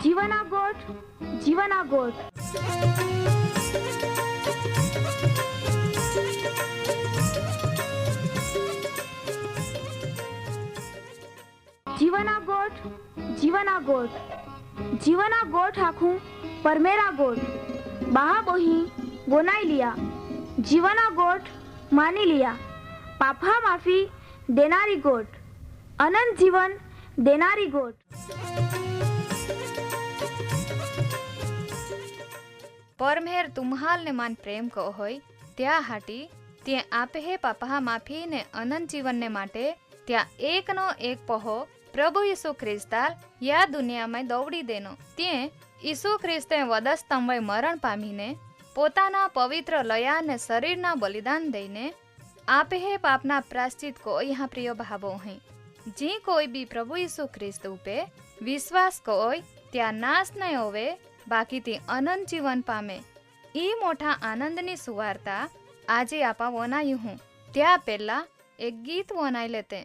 जीवना गोठ जीवना गोठ जीवना गोठ जीवना गोठ जीवना गोठ आखूं परमेरा गोठ बाहा बोही बोनाई लिया जीवना गोठ मानी लिया पापा माफी देनारी गोठ अनंत जीवन देनारी गोठ परमेर तुम्हाल ने मान प्रेम को होय त्या हाटी ते आपे हे पापा माफी ने अनंत जीवन ने माटे त्या एक नो एक पहो प्रभु यीशु ख्रिस्ताल या दुनिया में दौड़ी देनो ते यीशु ख्रिस्ते वधस्तंभे मरण पामीने पोताना पवित्र लया ने शरीरना बलिदान दईने आपे हे पापना प्रायश्चित को यहाँ प्रिय भावो हैं जी कोई भी प्रभु यीशु ख्रिस्त उपे विश्वास कोय त्या नाश नहीं होवे बाकी ते अनंत जीवन पामे ई मोटा आनंदनी सुवार्ता आजे आपा वनायु हूँ त्या पहला एक गीत वनाई लेते।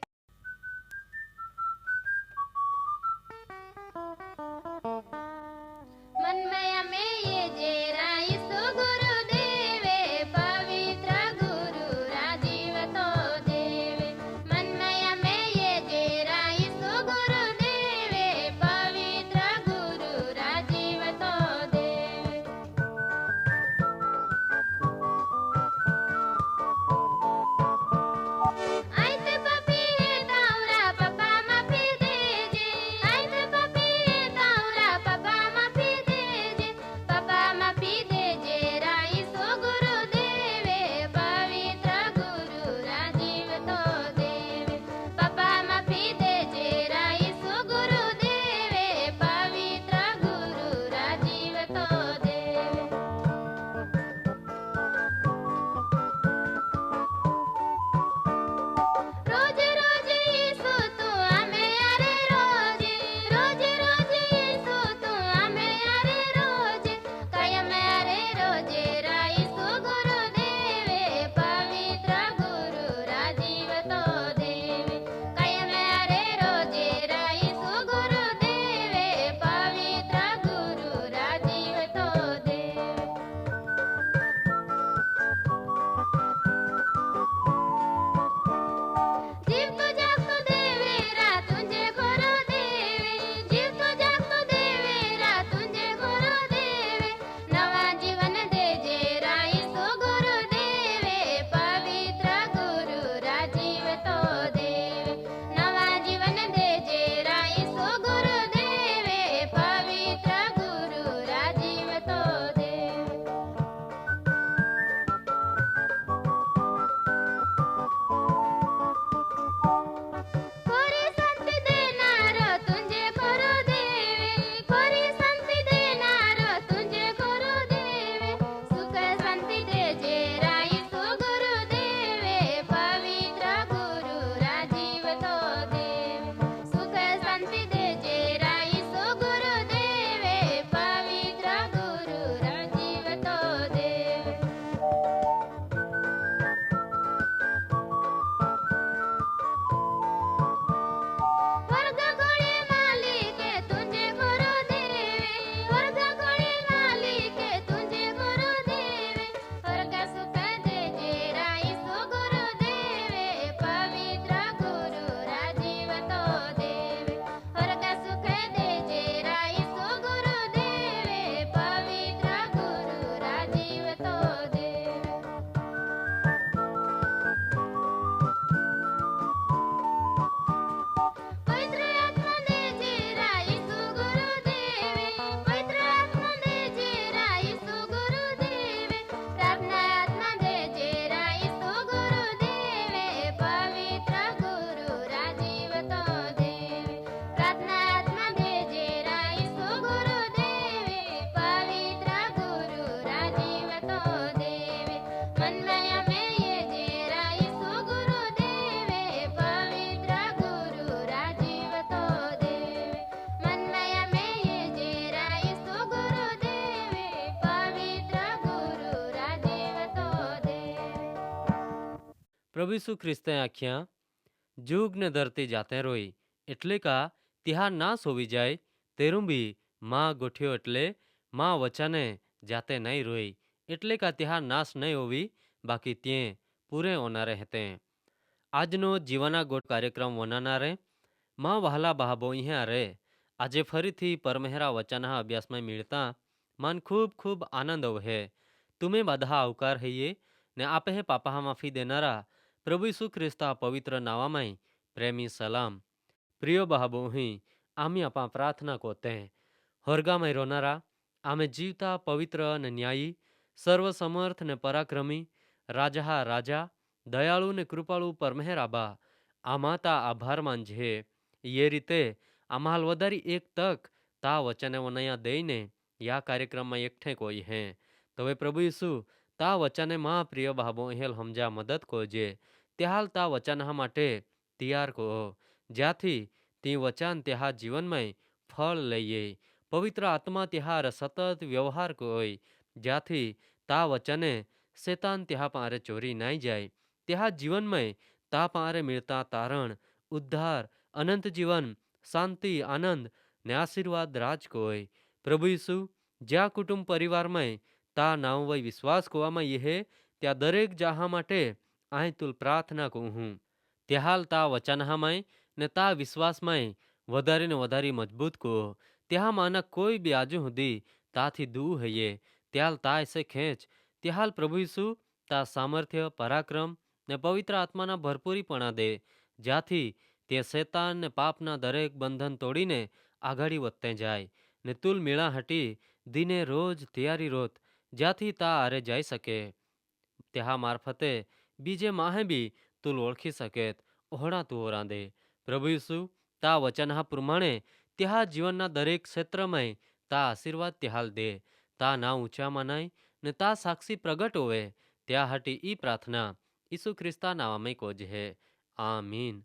प्रभु यीशु ख्रिस्ते आख्या जुग ने धरती जाते रोई एटले का तिहार नाश होवी जाए तेरू भी માં ગોઠ્યો એટલે માં વચાને જાતે નહીં રોઈ, એટલે કે ત્યાં નાશ નહીં હોવી, બાકી ત્યાં પૂરે હોનારે હતે. આજનો જીવાના ગોઠ કાર્યક્રમ વનાનારે માં વહાલા બહાબો અહીંયા રે આજે ફરીથી પરમહેરા વચનના અભ્યાસમાં મિળતા મન ખૂબ ખૂબ આનંદ વહે. તુમે બધા આવકાર હૈયે ને આપે હે પાપા માફી દેનારા પ્રભુ ઈસુ ખ્રિસ્તા પવિત્ર નાવામાં પ્રેમી સલામ. પ્રિય બહાબો અહીં આમી આપા પ્રાર્થના કોતે હોરગામાં રોનારા આમે જીવતા પવિત્ર અને ન્યાયી સર્વસમર્થ ને પરાક્રમી રાજા રાજા દયાળુ ને કૃપાળુ પરમહેર આબા આ માતા આભાર માનજે. એ રીતે આમાં વધારી એક તક તા વચને વનયા દઈને યા કાર્યક્રમમાં એકઠે કોઈ હે તો હવે પ્રભુ ઈસુ તા વચને માં પ્રિય બાબો હેલ સમજા મદદ કોજે ત્યાલ તા વચન માટે તૈયાર કહો જ્યાંથી તી વચન ત્યાં જીવનમાં ફળ લઈએ. પવિત્ર આત્મા ત્યાર સતત વ્યવહાર કોઈ જ્યાંથી તા વચને શેતાન ત્યાં પારે ચોરી નાઈ જાય. ત્યાં જીવનમાં તા પારે મિળતા તારણ ઉદ્ધાર અનંત જીવન શાંતિ આનંદ ને આશીર્વાદ રાજ કોઈ. પ્રભુ ઈસુ જ્યાં કુટુંબ પરિવારમાં તા નાવ વય વિશ્વાસ કોવામાં યે ત્યાં દરેક જાહા માટે અહીં તુલ પ્રાર્થના કહું હું ત્યાલ તા વચનહામાં ને તા વિશ્વાસમાં વધારીને વધારી મજબૂત કહો. ત્યાં માના કોઈ બી આજુ સુધી તાથી દૂર હૈયે ત્યાલ તા એસે ખેંચ ત્યાલ પ્રભુ ઈસુ તા સામર્થ્ય પરાક્રમ ને પવિત્ર આત્માના ભરપૂરીપણા દે જ્યાંથી તે શેતાન ને પાપના દરેક બંધન તોડીને આઘાડી વધતે જાય ને તુલ મેળા હટી દિને રોજ તૈયારી રોત જ્યાંથી તા આરે જઈ શકે ત્યાં મારફતે બીજે માહે બી તુલ ઓળખી સકેત ઓહડા તું ઓરાંદે. પ્રભુ ઈસુ તા વચનહા પ્રમાણે ત્યાં જીવનના દરેક ક્ષેત્રમાં તા આશીર્વાદ ત્યાલ દે તા ના ઊંચા મનાય ને તા સાક્ષી પ્રગટ હોવે ત્યાં હટી ઈ પ્રાર્થના ઈસુ ખ્રિસ્તા નામે કોજે આમીન.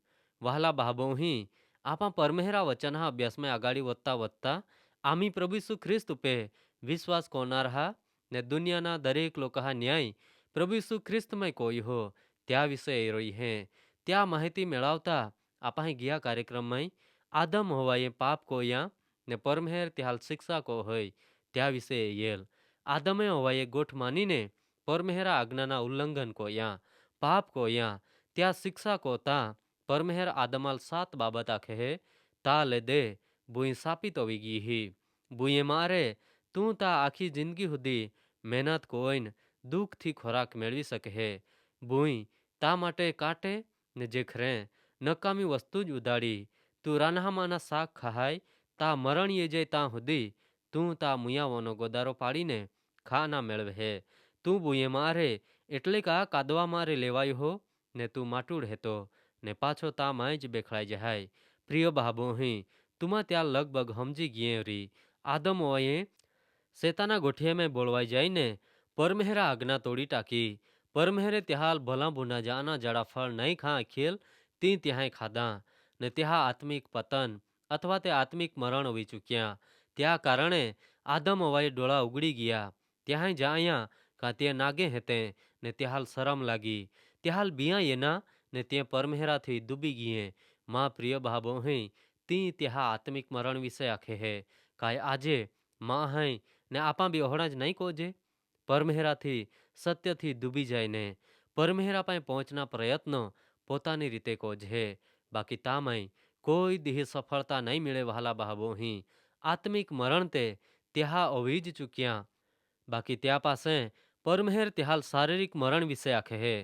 વહાલા બાબો અહીં આપા પરમહેરા વચનના અભ્યાસમાં આગાડી વધતા વધતા આમી પ્રભુ ઈસુ ખ્રિસ્ત ઉપે વિશ્વાસ કોનારહા ને દુનિયાના દરેક લોકોहा ન્યાય પ્રભુ ઈસુ ખ્રિસ્તમાં કોઈ હો ત્યાં વિશે રોઈ હે ત્યાં માહિતી મેળવતા આપા ગયા કાર્યક્રમમાં આદમ હોવાએ પાપ કોયા ને પરમહેર ત્યાં શિક્ષા કો હોય ત્યાં વિશે યેલ આદમે હોવાએ ગોઠ માનીને પરમહેરા આજ્ઞાના ઉલ્લંઘન કોયા પાપ કોયા ત્યાં શિક્ષા કોતા પરમહેર આદમાલ 7 બાબત આખે તા લે દે બુઈ સાપિત હોવી ગઈ હી બુએ મારે તું તા આખી જિંદગી સુધી મહેનત કોઈને દુઃખથી ખોરાક મેળવી શકે બુઈ તા માટે કાટે ને જે ખરે નકામી વસ્તુ જ ઉદાડી તું રાનહામાના શાક ખાહાય તા મરણ એ જાય તાં સુધી તું તા મુયાઓનો ગોદારો પાડીને ખા ના મેળવે તું બુએ મારે એટલે કા કાદવા મારે લેવાયો હો ને તું માટુડ હેતો ને પાછો તા માય જ બેખડાઈ જાય. પ્રિય બાબો અહીં તુમાં ત્યાં લગભગ સમજી ગયે રી આદમ હોવાએ શેતાના ગોઠિયામાં બોળવાઈ જાયને પરમહેરા આજ્ઞા તોડી ટાકી પરમહેરે ત્યાં ભલા ભૂના જાના જડા ફળ નહીં ખા ખેલ તી ત્યાં ખાધા ને ત્યાં આત્મિક પતન અથવા તે આત્મિક મરણ હોવી ચૂક્યા ત્યાં કારણે આદમ હોવાએ ડોળા ઉગડી ગયા ત્યાં જાયા કા તે નાગે હેતે ને ત્યાં શરમ લાગી ત્યાં બિયા એના ને તે પરમહેરાથી ડૂબી ગયે. માં પ્રિય બાબો હૈ તી ત્યાં આત્મિક મરણ વિશે આખે હે કાય આજે માં હૈ ને આપા બી ઓહડા જ નહીં કોજે પરમહેરાથી સત્યથી ડૂબી જાય ને પરમહેરા પાસે પહોંચના પ્રયત્નો પોતાની રીતે કોજે બાકી તામાંય કોઈ દેહ સફળતા નહીં મળે. વહાલા બાબો અહીં આત્મિક મરણ તે ત્યાં ઓવી જ ચૂક્યા બાકી ત્યાં પાસે પરમહેર ત્યાં શારીરિક મરણ વિશે આખે હે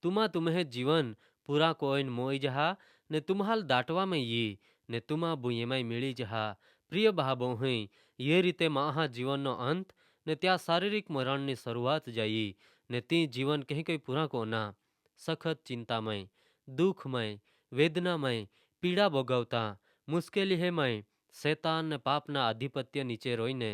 તુમા તુમ્હે જીવન પૂરા કોઈને મોઈ જહા ને તુમ્હાલ દાટવામાં યી ને તુમા બુયેમાં મિળી જહા. પ્રિય બાબો અહીં એ રીતે માહા જીવનનો અંત ને ત્યાં શારીરિક મરણની શરૂઆત જઈ ને તી જીવન કહી કઈ પૂરા કોના સખત ચિંતામય દુઃખમય વેદનામય પીડા ભોગવતા મુશ્કેલી હેમય શેતાન ને પાપના આધિપત્ય નીચે રોઈને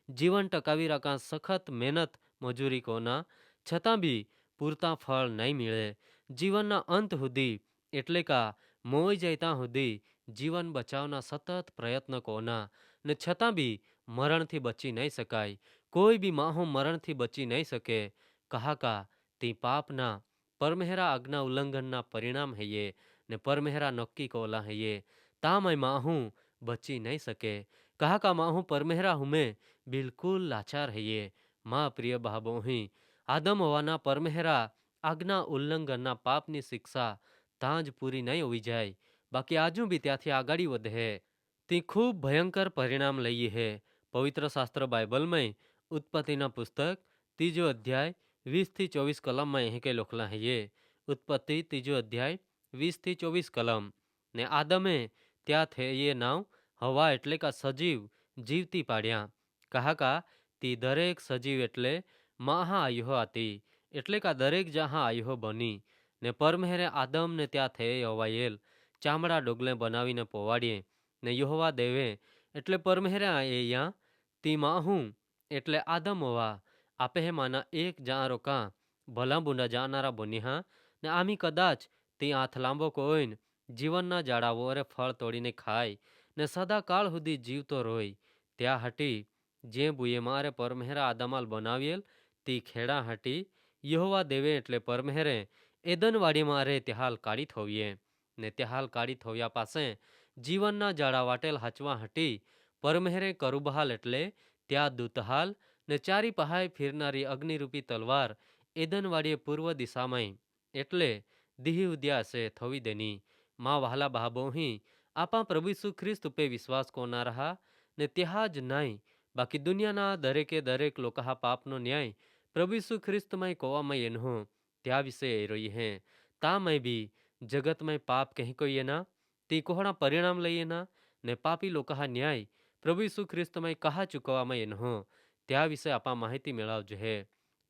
જીવન ટકાવી રાખા સખત મહેનત મજૂરી કોના છતાં બી પૂરતા ફળ નહીં મળે. જીવનના અંત સુધી એટલે કા મોઈ જાય ત્યાં સુધી જીવન બચાવના સતત પ્રયત્ન કોના ને છતાં બી મરણથી બચી નહીં શકાય. કોઈ બી માહો મરણથી બચી નહીં શકે કહાકા તે પાપના પરમહેરા આજ્ઞા ઉલ્લંઘનના પરિણામ હૈયે ને પરમહેરા નક્કી કોલા હૈયે તામય માહું બચી નહીં શકે. कहा का माँ हूँ परमेहरा हुमे बिल्कुल लाचार है माँ प्रिय भाबो ही आदम होवाना परमेहरा આજ્ઞા ઉલ્લંઘનના પાપની શિક્ષા ત્યાં જ પૂરી નહીં હોવી જાય, બાકી આજુ બી ત્યાંથી આગળ વધે તે ખૂબ ભયંકર પરિણામ લઈએ હે. પવિત્ર શાસ્ત્ર બાઇબલમાં ઉત્પત્તિના પુસ્તક 3 અધ્યાય 20-24 કલમમાં અહીં કે લખલા હૈયે. ઉત્પત્તિ 3 અધ્યાય 20-24 કલમ. ને આદમે ત્યાં થયે નાવ હવા એટલે કા સજીવ જીવતી પાડ્યા. કહા કા તી દરેક સજીવ એટલે મહા આયુહો હતી, એટલે કા દરેક જहाँ આયુહો બની. ને પરમેહરે આદમ ને ત્યાં થયે હવાયેલ ચામડા ડોગલે બનાવીને પોવાડીએ. ને યહોવા દેવે એટલે પરમેહરે અહીંયા તી માહું એટલે આદમ હોવા આપે માના એક જારો કાં ભલા બુંડા જાનારા બન્યા. ને આમી કદાચ તી હાથ લાંબો કોઈને જીવનના જાડાવો અરે ફળ તોડીને ખાય ને સદા કાળ સુધી જીવતો રોય. ત્યાં હટી જે બુએ મારે પરમેહરા આદમાલ બનાવેલ તી ખેડા હટી યહોવા દેવે એટલે પરમેહરે એદનવાડીમાં રે ત્યાહાલ કાઢી થોવીએ. ને ત્યાહાલ કાઢી થોવ્યા પાસે જીવનના જાડા વાટેલ હાચવા હટી પરમેહરે કરુબહાલ એટલે ત્યાં દૂતહાલ ને ચારી પહાય ફિરનારી અગ્નિરૂપી તલવાર એદનવાડીએ પૂર્વ દિશામાં એટલે દીહ ઉદ્યાસે થોવી દેની. માં વહાલા બહાબોહી આપા પ્રભુ ઈસુ ખ્રિસ્ત ઉપે વિશ્વાસ કોના રહા ને ત્યાં જ નહીં, બાકી દુનિયાના દરેકે દરેક લોકા પાપનો ન્યાય પ્રભુ ઈસુ ખ્રિસ્તમાં કોવામાં એનો ત્યાં વિશે એ રહી હે. તામાં બી જગતમાં પાપ કહી કોઈએ ના તી કોહણા પરિણામ લઈએ ના ને પાપી લોકા ન્યાય પ્રભુ ઈસુ ખ્રિસ્તમાં કહા ચૂકવામાં એનો ત્યાં વિશે આપા માહિતી મેળવજો હે.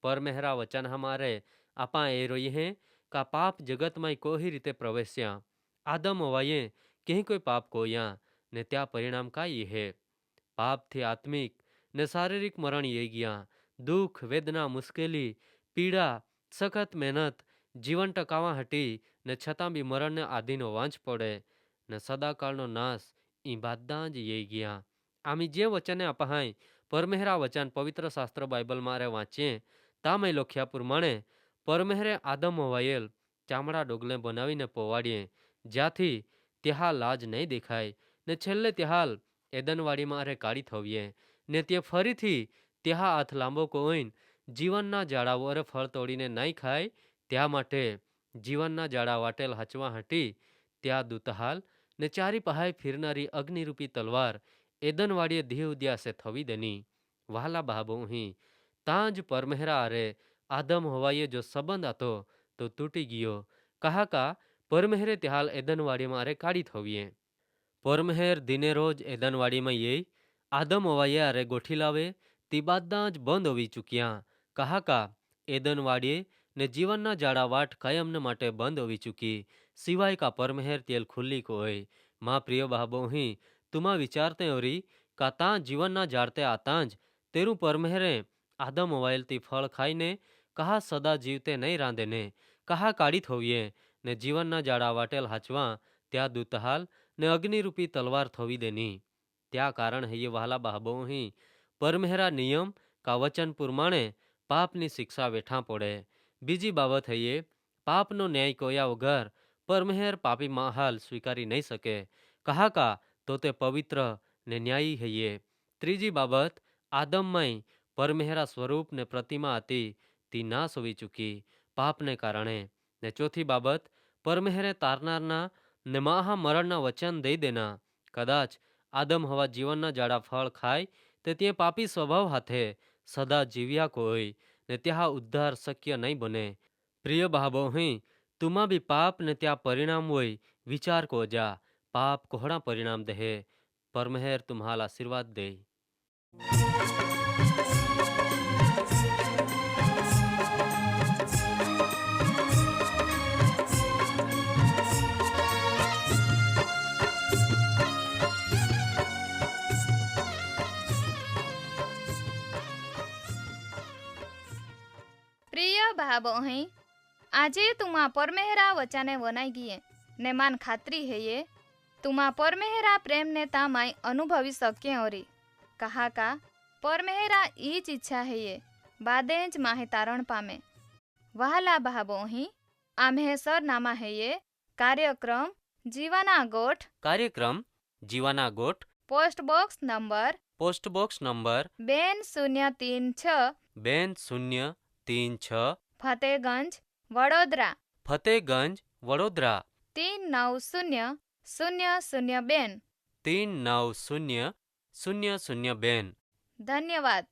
પરમેહરા વચન હમારે આપા એ રહી હે કા પાપ જગતમાં કોઈ રીતે પ્રવેશ્યા. આદમ હોવાએ કહી કોઈ પાપ કોયા ને ત્યાં પરિણામ કાંઈ હે. પાપથી આત્મિક ને શારીરિક મરણ એ ગયા. દુઃખ વેદના મુશ્કેલી પીડા સખત મહેનત જીવન ટકાવા હટી ને છતાં બી મરણને આધીનો વાંચ પડે ને સદાકાળનો નાશ ઈ બાદા જ એ ગયા. આમી જે વચને અપાહાય પરમેહરા વચન પવિત્ર શાસ્ત્ર બાઇબલ મારે વાંચીએ તામાં લખ્યા પ્રમાણે પરમેહરે આદમ હોવાયેલ ચામડા ડોગલે બનાવીને પોવાડીએ, જ્યાંથી ત્યાં લાજ નહીં દેખાય ને છેલ્લે ત્યાં એદનવાડીમાં અરે કાઢી થવીએ ને તે ફરીથી ત્યાં હાથ લાંબો કોઈને જીવનના જાડાઓ અરે ફળ તોડીને નહીં ખાય. ત્યાં માટે જીવનના જાડા વાટેલ હચવા હટી ત્યાં દૂતહાલ ને ચારી પહાય ફિરનારી અગ્નિરૂપી તલવાર એદનવાડીએ દેહ ઉદ્યાસે થવી દેની. વહાલા બહાબો અહીં તાં જ પરમેહરા અરે આદમ હવાઈએ જો સંબંધ હતો તો તૂટી ગયો. કહા કા પરમેહરે ત્યાં એદનવાડીમાં અરે કાઢી થવીએ. પરમેહર દિને રોજ એદનવાડીમાં એ આદમ હવાઈએ અરે ગોઠી લાવે તી બાદા જ બંધ હોવી ચૂક્યા. કહા કા એદનવાડીએ ને જીવનના જાડા વાટ કાયમને માટે બંધ હોવી ચૂકી, સિવાય કા પરમેહર તેલ ખુલ્લી કોઈ. માં પ્રિય બાબો અહીં તુમા વિચારતે ઓરી કા તાં જીવનના જાડતે આતાં જ તેરું પરમેહરે આદમ હવાયેલથી ફળ ખાઈને કહા સદા જીવતે નહીં રાંધે ને કહા કાઢી થોવીએ ને જીવનના જાડા વાટેલ હાચવા ત્યાં દૂતહાલ ને અગ્નિરૂપી તલવાર થોવી દેની. ત્યાં કારણ હૈયે વહાલા બાબો અહીં પરમેહરા નિયમ કા વચન પ્રમાણે પાપની શિક્ષા વેઠા પડે. બીજી બાબત હૈયે પાપનો ન્યાય કોયા વગર પરમેહર પાપી માહાલ સ્વીકારી નહીં શકે. કહા કા તો તે પવિત્ર ને ન્યાયી હૈયે. ત્રીજી બાબત આદમમાં પરમેહરા સ્વરૂપ ને પ્રતિમા હતી તી નાશ હોવી ચૂકી પાપને કારણે. ને ચોથી બાબત પરમેહરે તારનારના ને મહા મરણના વચન દઈ દેના. કદાચ આદમ હવા જીવનના જાડા ફળ ખાય તે તે પાપી સ્વભાવ હાથે સદા જીવ્યા કોઈ ને ત્યાં ઉદ્ધાર શક્ય નહીં બને. પ્રિય બાબો અહીં તુમાં બી પાપ ને ત્યાં પરિણામ હોય વિચાર કો જા. પાપ કોહડા પરિણામ દે. પરમેહર તુમ્હાલ આશીર્વાદ દે. પ્રિય ભાબો અહીં આજે તુમા પરમેહરા વચાને વનાઈ ગયે ને માન ખાતરી હૈયે તુમા પરમેહરા પ્રેમને તામાય અનુભવી શકે ઓરી. કહા કા પરમેહરા ઈ જ ઈચ્છા હૈયે બાદે જ માહે તારણ પામે. વહાલા ભાબો અહીં આમ્હે સરનામા હૈયે કાર્યક્રમ જીવાના ગોઠ કાર્યક્રમ જીવાના ગોઠ post box number post box number 2036 2036 Fatehganj Vadodara Fatehganj Vadodara 390002 390002 ધન્યવાદ.